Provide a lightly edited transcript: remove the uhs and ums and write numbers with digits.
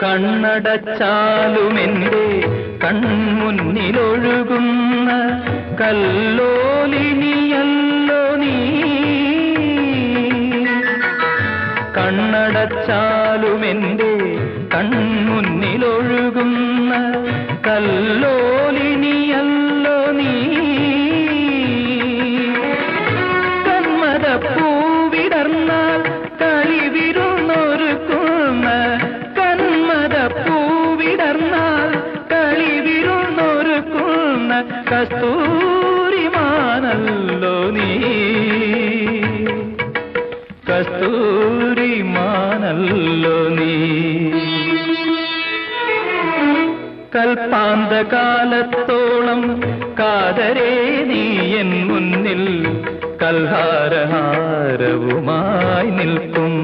കണ്ണടച്ചാലുമെന്റെ കൺമുന്നിലൊഴുകുന്ന കല്ലോലിനിയല്ലോ നീ. കണ്ണടച്ചാലുമെന്റെ കൺമുന്നിലൊഴുകുന്ന കല്ലോലിനിയല്ലോ നീ. കന്മദപ്പൂവിടർന്നാൽ കളിവിരുന്നൊരുക്കുന്ന കന്മദപ്പൂവിടർന്നാൽ കളിവിരുന്നൊരുക്കുന്ന കസ്തൂരിമാനല്ലോ നീ. കസ്തൂരിമാനല്ലോ നീ. കൽപ്പാന്തകാലത്തോളം കാതരേ നീ എൻ മുന്നിൽ കൽഹാരഹാരവുമായി നിൽക്കും.